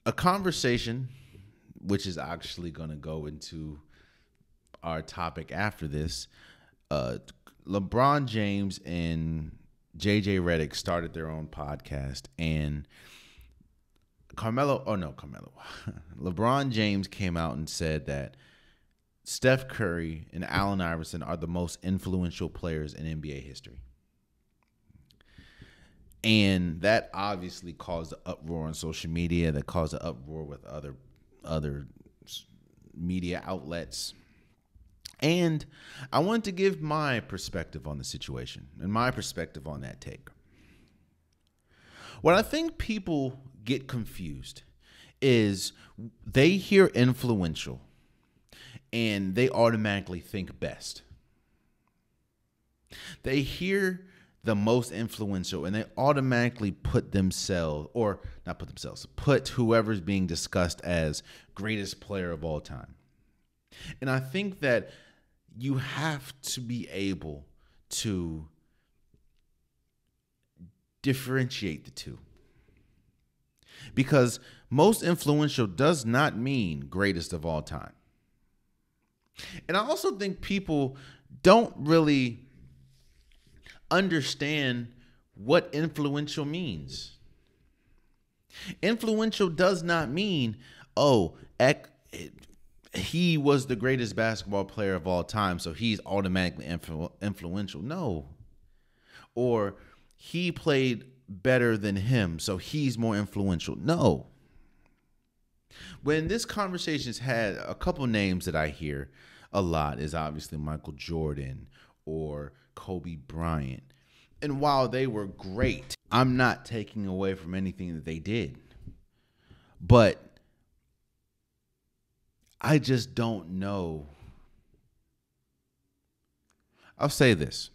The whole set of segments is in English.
a conversation, which is actually going to go into our topic after this. LeBron James and JJ Redick started their own podcast, and LeBron James came out and said that Steph Curry and Allen Iverson are the most influential players in NBA history. And that obviously caused an uproar on social media, that caused an uproar with other media outlets. And I wanted to give my perspective on the situation and my perspective on that take. What I think people get confused is they hear influential and they automatically think best. They hear the most influential and they automatically put whoever's being discussed as greatest player of all time. And I think that you have to be able to differentiate the two. Because most influential does not mean greatest of all time. And I also think people don't really understand what influential means. Influential does not mean, he was the greatest basketball player of all time, so he's automatically influential. No. Or he played better than him, so he's more influential. No. When this conversation's had, a couple names that I hear a lot is obviously Michael Jordan or Kobe Bryant. And while they were great, I'm not taking away from anything that they did. But I just don't know. I'll say this.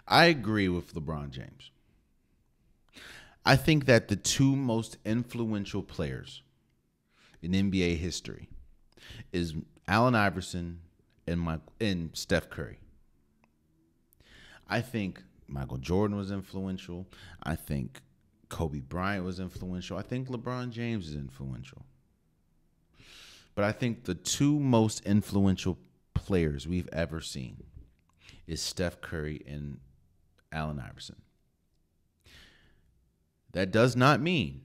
I agree with LeBron James. I think that the two most influential players in NBA history is Allen Iverson and Steph Curry. I think Michael Jordan was influential. I think Kobe Bryant was influential. I think LeBron James is influential. But I think the two most influential players we've ever seen is Steph Curry and Allen Iverson. That does not mean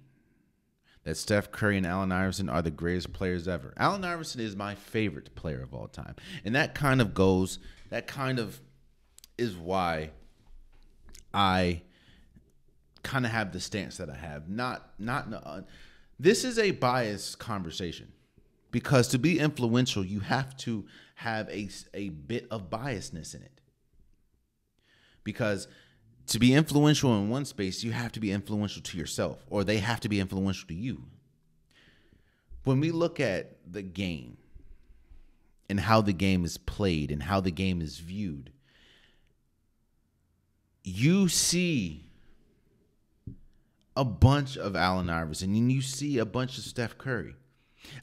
that Steph Curry and Allen Iverson are the greatest players ever. Allen Iverson is my favorite player of all time. And that kind of is why I kind of have the stance that I have. This is a biased conversation. Because to be influential, you have to have a bit of biasness in it. Because to be influential in one space, you have to be influential to yourself, or they have to be influential to you. When we look at the game and how the game is played and how the game is viewed, you see a bunch of Allen Iverson and you see a bunch of Steph Curry.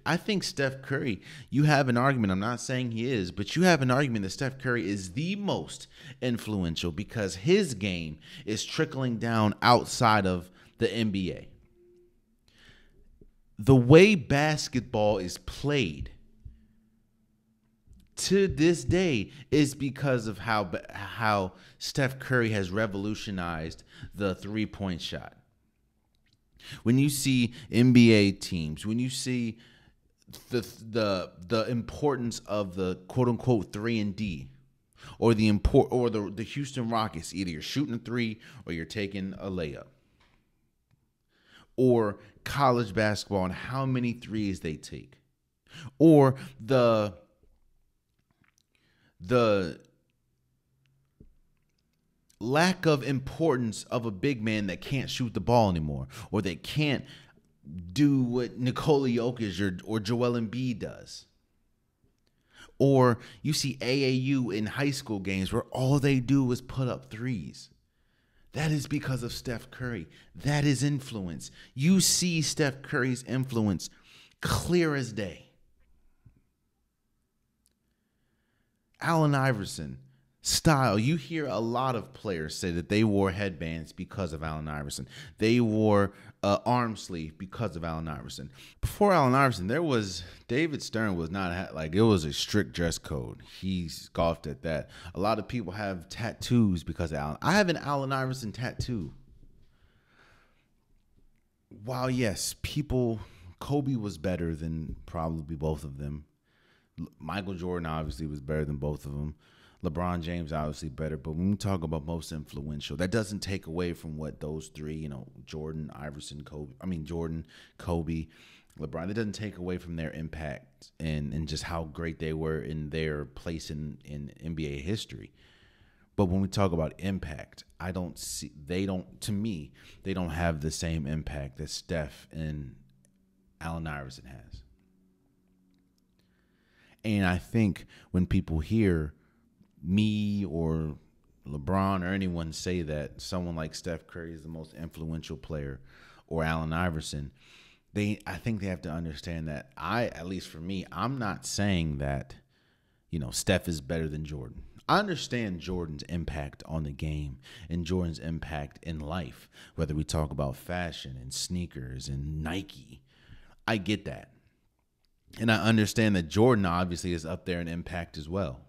I think Steph Curry, you have an argument. I'm not saying he is, but you have an argument that Steph Curry is the most influential because his game is trickling down outside of the NBA. The way basketball is played to this day is because of how Steph Curry has revolutionized the three-point shot. When you see NBA teams, when you see the importance of the quote unquote 3-and-D, or the Houston Rockets, either you're shooting a three or you're taking a layup, or college basketball and how many threes they take, or the lack of importance of a big man that can't shoot the ball anymore, or they can't do what Nikola Jokic or Joel Embiid does. Or you see AAU in high school games where all they do is put up threes. That is because of Steph Curry. That is influence. You see Steph Curry's influence clear as day. Allen Iverson, style. You hear a lot of players say that they wore headbands because of Allen Iverson. They wore arm sleeve because of Allen Iverson. Before Allen Iverson, there was David Stern was not like, it was a strict dress code. He scoffed at that. A lot of people have tattoos because of Allen. I have an Allen Iverson tattoo. While yes, Kobe was better than probably both of them. Michael Jordan obviously was better than both of them. LeBron James obviously better, but when we talk about most influential, that doesn't take away from what those three, Jordan, Iverson, Jordan, Kobe, LeBron, that doesn't take away from their impact and just how great they were in their place in NBA history. But when we talk about impact, they don't have the same impact that Steph and Allen Iverson has. And I think when people hear me or LeBron or anyone say that someone like Steph Curry is the most influential player or Allen Iverson, I think they have to understand that at least for me, I'm not saying that, Steph is better than Jordan. I understand Jordan's impact on the game and Jordan's impact in life, whether we talk about fashion and sneakers and Nike. I get that. And I understand that Jordan obviously is up there in impact as well.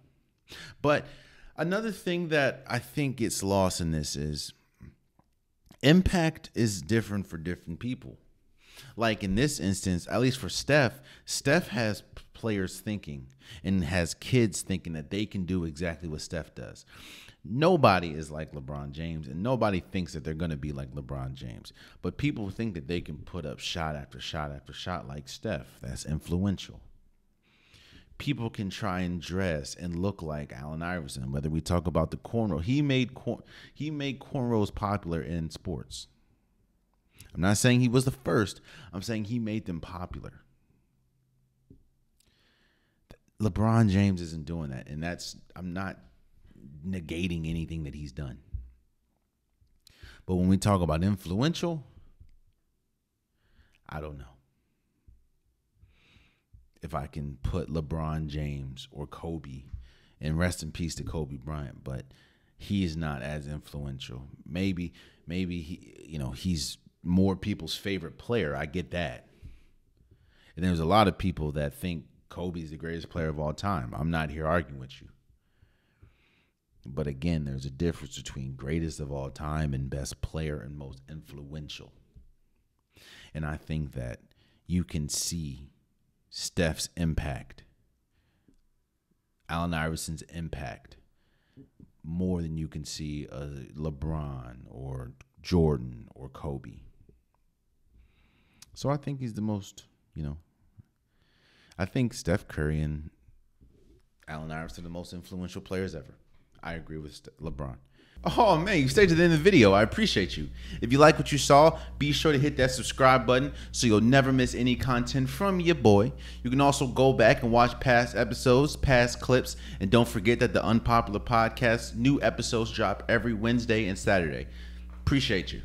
But another thing that I think gets lost in this is impact is different for different people. Like in this instance, at least for Steph has players thinking and has kids thinking that they can do exactly what Steph does. Nobody is like LeBron James, and nobody thinks that they're going to be like LeBron James. But people think that they can put up shot after shot after shot like Steph. That's influential. People can try and dress and look like Allen Iverson, whether we talk about the cornrow. He made cornrows popular in sports. I'm not saying he was the first. I'm saying he made them popular. LeBron James isn't doing that, and I'm not negating anything that he's done. But when we talk about influential, I don't know if I can put LeBron James or Kobe, and rest in peace to Kobe Bryant, but he is not as influential. Maybe he's more people's favorite player. I get that. And there's a lot of people that think Kobe's the greatest player of all time. I'm not here arguing with you. But again, there's a difference between greatest of all time and best player and most influential. And I think that you can see Steph's impact, Allen Iverson's impact, more than you can see LeBron or Jordan or Kobe. So I think he's the most, I think Steph Curry and Allen Iverson are the most influential players ever. I agree with LeBron. Oh, man, you stayed to the end of the video. I appreciate you. If you like what you saw, be sure to hit that subscribe button so you'll never miss any content from your boy. You can also go back and watch past episodes, past clips, and don't forget that the Unpopular Podcast, new episodes drop every Wednesday and Saturday. Appreciate you.